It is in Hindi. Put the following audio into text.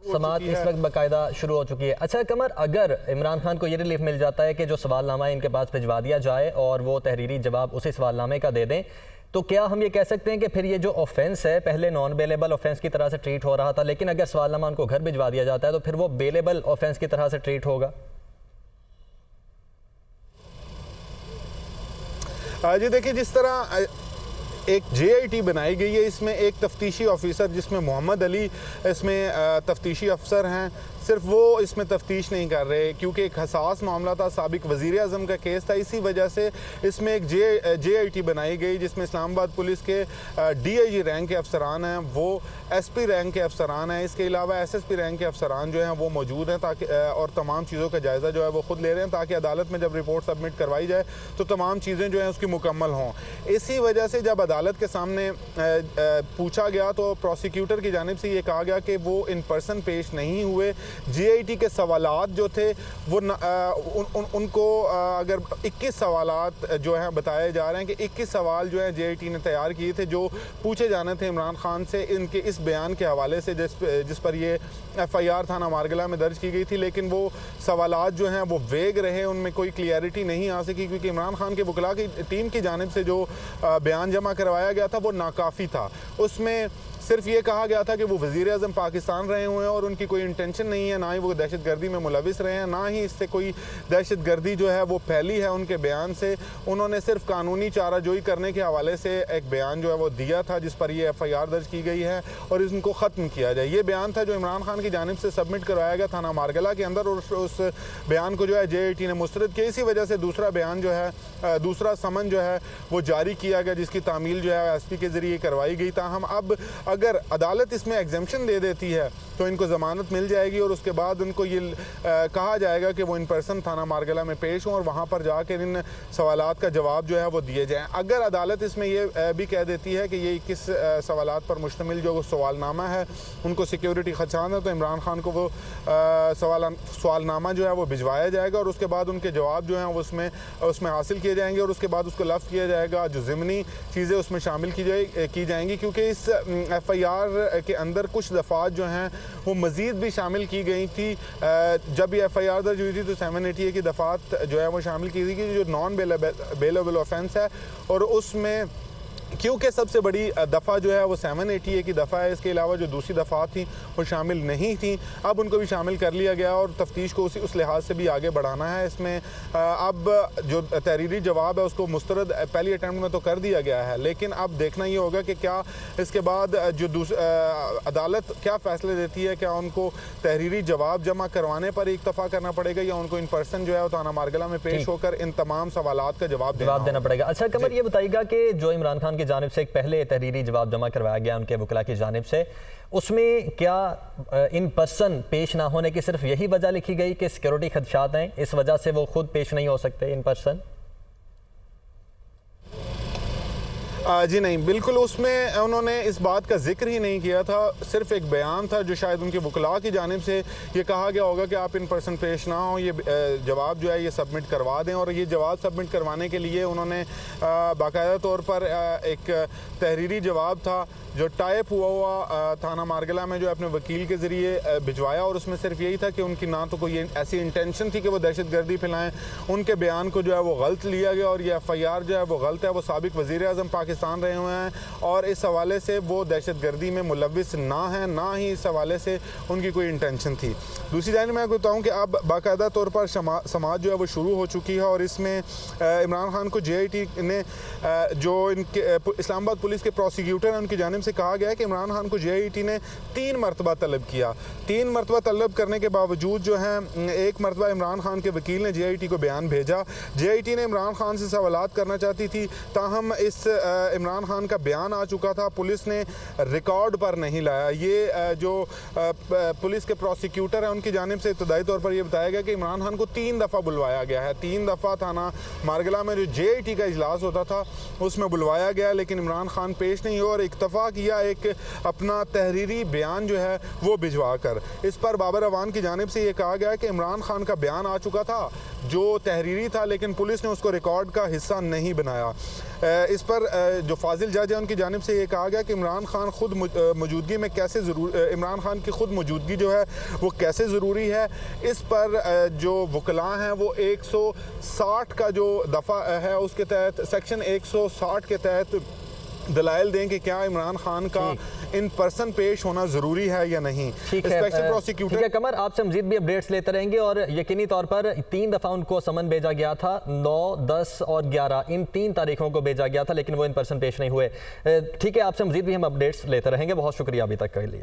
समाअत इस वक्त बाकायदा शुरू हो चुकी है। अच्छा कमर, अगर इमरान खान को ये रिलीफ मिल जाता है कि जो सवालनामा है इनके पास भिजवा दिया जाए और वो तहरीरी जवाब उसी सवालनामे का दे दें, तो क्या हम ये कह सकते हैं कि फिर ये जो ऑफेंस है पहले नॉन बेलेबल ऑफेंस की तरह से ट्रीट हो रहा था, लेकिन अगर सवालनामा उनको घर भिजवा दिया जाता है तो फिर वो बेलेबल ऑफेंस की तरह से ट्रीट होगा? जी देखिए, जिस तरह एक JIT बनाई गई है, इसमें एक तफ्तीशी ऑफिसर जिसमें मोहम्मद अली इसमें तफ्तीशी अफसर हैं, सिर्फ वो इसमें तफ्तीश नहीं कर रहे क्योंकि एक हसास मामला था, साबिक वज़ीर आज़म का केस था। इसी वजह से इसमें एक JIT बनाई गई जिसमें इस्लामाबाद पुलिस के DIG रैंक के अफसरान हैं, वो SP रैंक के अफसरान हैं, इसके अलावा SSP रैंक के अफसरान जो हैं वो मौजूद हैं ताकि और तमाम चीज़ों का जायज़ा जो है वो ख़ुद ले रहे हैं ताकि अदालत में जब रिपोर्ट सबमिट करवाई जाए तो तमाम चीज़ें जो हैं उसकी मुकम्मल हों। इसी वजह से जब अदालत के सामने पूछा गया तो प्रोसिक्यूटर की जानिब से ये कहा गया कि वो इन पर्सन पेश नहीं हुए। JIT के सवालात जो थे वो उनको अगर 21 सवालात जो हैं बताए जा रहे हैं कि 21 सवाल जो हैं JIT ने तैयार किए थे जो पूछे जाने थे इमरान खान से इनके इस बयान के हवाले से जिस पर ये FIR थाना मारगला में दर्ज की गई थी, लेकिन वो सवालात जो हैं वो वेग रहे, उनमें कोई क्लियरिटी नहीं आ सकी क्योंकि इमरान खान के वकला की टीम की जानिब से जो बयान जमा करवाया गया था वो नाकाफ़ी था। उसमें सिर्फ ये कहा गया था कि वो वज़ीर आज़म पाकिस्तान रहे हुए हैं और उनकी कोई इंटेंशन नहीं है, ना ही वो दहशत गर्दी में मुलविस रहे हैं, ना ही इससे कोई दहशत गर्दी जो है वो फैली है। उनके बयान से उन्होंने सिर्फ कानूनी चाराजोई करने के हवाले से एक बयान जो है वो दिया था जिस पर यह FIR दर्ज की गई है और इसको ख़त्म किया जाए। ये बयान था जो इमरान खान की जानिब से सबमिट करवाया गया थाना मारगला के अंदर और उस बयान को जो है JIT ने मुस्तरद किया। इसी वजह से दूसरा बयान जो है दूसरा समन जो है वो जारी किया गया जिसकी तामील जो है SP के ज़रिए करवाई गई। ताहम अब अगर अदालत इसमें एग्जेम्पशन दे देती है तो इनको ज़मानत मिल जाएगी और उसके बाद उनको ये कहा जाएगा कि वो इन पर्सन थाना मारगला में पेश हों और वहाँ पर जाकर इन सवालात का जवाब जो है वो दिए जाएँ। अगर अदालत इसमें ये भी कह देती है कि ये किस सवालात पर मुश्तमिल जो सवालनामा है उनको सिक्योरिटी खदशात है तो इमरान खान को वो सवालनामा जो है वो भिजवाया जाएगा और उसके बाद उनके जवाब जो हैं वो उसमें हासिल किए जाएंगे और उसके बाद उसको लफ्ज़ किया जाएगा। जो ज़िमनी चीज़ें उसमें शामिल की जाएंगी क्योंकि इस FIR के अंदर कुछ दफ़ात जो हैं वो मज़ीद भी शामिल की गई थी। जब ये FIR दर्ज हुई थी तो 780 की दफ़ात जो है वो शामिल की गई जो नॉन बेलेबल ऑफेंस है और उसमें क्योंकि सबसे बड़ी दफ़ा जो है वो 780 की दफ़ा है, इसके अलावा जो दूसरी दफ़ा थी वो शामिल नहीं थी, अब उनको भी शामिल कर लिया गया और तफ्तीश को उस लिहाज से भी आगे बढ़ाना है। इसमें अब जो तहरीरी जवाब है उसको मुस्तरद पहली अटैम्प्ट में तो कर दिया गया है, लेकिन अब देखना ये होगा कि क्या इसके बाद जो अदालत क्या फ़ैसले देती है, क्या उनको तहरीरी जवाब जमा करवाने पर इक्तफ़ा करना पड़ेगा या उनको इन पर्सन जो है थाना मारगला में पेश होकर इन तमाम सवालात का जवाब देना पड़ेगा। अच्छा कमर, ये बताइएगा कि जो इमरान खान की जानिब से एक पहले तहरीरी जवाब जमा करवाया गया उनके वकला की जानिब से, उसमें क्या इन पर्सन पेश ना होने की सिर्फ यही वजह लिखी गई कि सिक्योरिटी खदशात हैं, इस वजह से वो खुद पेश नहीं हो सकते इन पर्सन? जी नहीं, बिल्कुल उसमें उन्होंने इस बात का जिक्र ही नहीं किया था। सिर्फ एक बयान था जो शायद उनके वकला की जानिब से ये कहा गया होगा कि आप इन पर्सन पेश ना हो, ये जवाब जो है ये सबमिट करवा दें और ये जवाब सबमिट करवाने के लिए उन्होंने बाकायदा तौर पर एक तहरीरी जवाब था जो टाइप हुआ थाना मारगला में जो अपने वकील के ज़रिए भिजवाया और उसमें सिर्फ यही था कि उनकी ना तो कोई ऐसी इंटेंशन थी कि वो दहशत गर्दी फैलाएँ, उनके बयान को जो है वो गलत लिया गया और ये FIR जो है वो गलत है। वो साबिक वज़ीर आज़म पाकिस्तान रहे हुए हैं और इस हवाले से वो दहशत गर्दी में मुलविस ना हैं, ना ही इस हवाले से उनकी कोई इंटेंशन थी। दूसरी जानिब मैं बताऊँ कि अब बाकायदा तौर पर समाअत जो है वो शुरू हो चुकी है और इसमें इमरान खान को JIT ने जो इनके इस्लामाबाद पुलिस के प्रोसिक्यूटर हैं उनकी जानिब से कहा गया है कि इमरान खान को JIT ने 3 मरतबा तलब किया। 3 मरतबा तलब करने के बावजूद जो है एक मरतबा इमरान खान के वकील ने JIT को बयान भेजा। JIT ने इमरान खान से सवालात करना चाहती थी, ताहम इस इमरान खान का बयान आ चुका था, पुलिस ने रिकॉर्ड पर नहीं लाया। ये जो पुलिस के प्रोसिक्यूटर हैं उनकी जानिब से इब्तदाई तौर पर यह बताया गया कि इमरान खान को 3 दफ़ा बुलवाया गया है। 3 दफ़ा थाना मारगला में जो JIT का इजलास होता था उसमें बुलवाया गया, लेकिन इमरान खान पेश नहीं हुआ और इत्तफाक किया एक अपना तहरीरी बयान जो है वो भिजवा कर। इस पर बाबर अवान की जानिब से ये कहा गया कि इमरान खान का बयान आ चुका था, जो तहरीरी था, लेकिन पुलिस ने उसको रिकॉर्ड का हिस्सा नहीं बनाया। इस पर जो फाजिल जज है उनकी जानिब से ये कहा गया कि इमरान खान खुद मौजूदगी में कैसे इमरान खान की खुद मौजूदगी जो है वो कैसे ज़रूरी है। इस पर जो वकला हैं वो 160 का जो दफ़ा है उसके तहत, सेक्शन 160 के तहत दलाइल दें कि क्या इमरान खान का इन पर्सन पेश होना ज़रूरी है या नहीं। स्पेशल प्रोसिक्यूटर ठीक है कमर, आपसे मजीद भी अपडेट्स लेते रहेंगे और यकीनी तौर पर 3 दफ़ा उनको समन भेजा गया था, 9, 10 और 11, इन 3 तारीखों को भेजा गया था, लेकिन वो इन पर्सन पेश नहीं हुए। ठीक है, आपसे मजीद भी हम अपडेट्स लेते रहेंगे। बहुत शुक्रिया अभी तक के लिए।